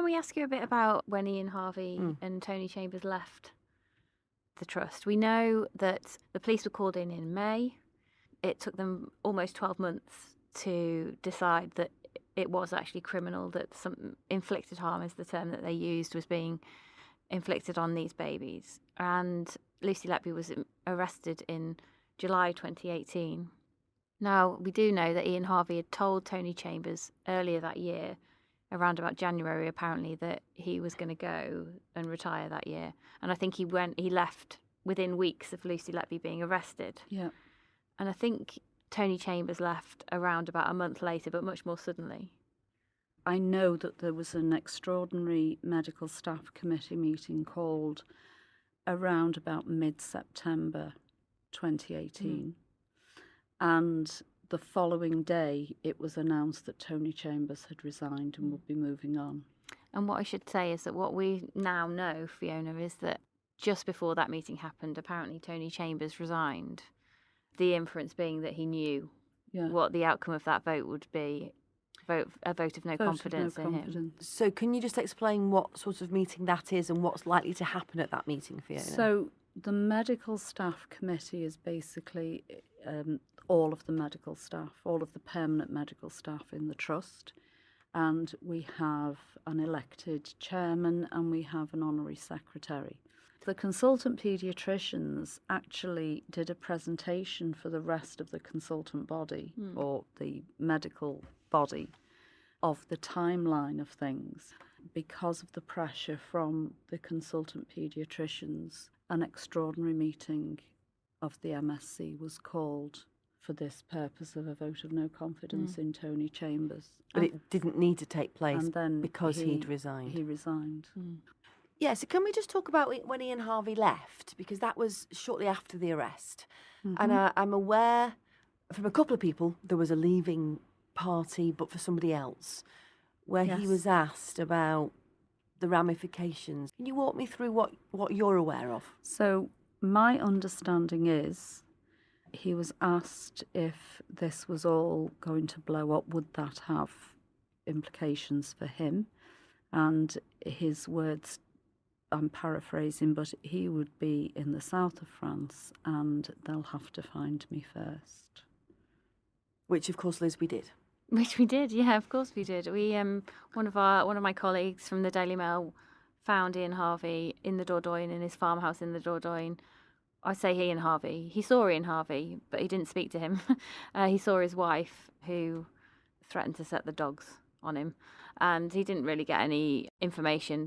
we ask you a bit about when Ian Harvey and Tony Chambers left the trust? We know that the police were called in May. It took them almost 12 months to decide that it was actually criminal, that some inflicted harm is the term that they used, was being inflicted on these babies. And Lucy Letby was arrested in July 2018. Now, we do know that Ian Harvey had told Tony Chambers earlier that year, around about January apparently, that he was going to go and retire that year. And I think he left within weeks of Lucy Letby being arrested. Yeah. And I think Tony Chambers left around about a month later, but much more suddenly. I know that there was an extraordinary medical staff committee meeting called around about mid-September 2018. And the following day, it was announced that Tony Chambers had resigned and would be moving on. And what I should say is that what we now know, Fiona, is that just before that meeting happened, apparently Tony Chambers resigned. The inference being that he knew what the outcome of that vote would be, a vote of no confidence in him. So can you just explain what sort of meeting that is and what's likely to happen at that meeting, Fiona? So the medical staff committee is basically all of the medical staff, all of the permanent medical staff in the trust. And we have an elected chairman and we have an honorary secretary. The consultant paediatricians actually did a presentation for the rest of the consultant body or the medical body of the timeline of things. Because of the pressure from the consultant paediatricians, an extraordinary meeting of the MSC was called for this purpose of a vote of no confidence in Tony Chambers. But it didn't need to take place and then because he'd resigned. He resigned. Yeah, so can we just talk about when Ian Harvey left? Because that was shortly after the arrest. And I'm aware from a couple of people there was a leaving party, but for somebody else, where he was asked about the ramifications. Can you walk me through what you're aware of? So my understanding is he was asked if this was all going to blow up, would that have implications for him? And his words, I'm paraphrasing, but he would be in the south of France and they'll have to find me first. Which, of course, Liz, we did. Which we did, yeah, of course we did. We one of my colleagues from the Daily Mail found Ian Harvey in the Dordogne, in his farmhouse in the Dordogne. I say Ian Harvey. He saw Ian Harvey, but he didn't speak to him. He saw his wife, who threatened to set the dogs on him, and he didn't really get any information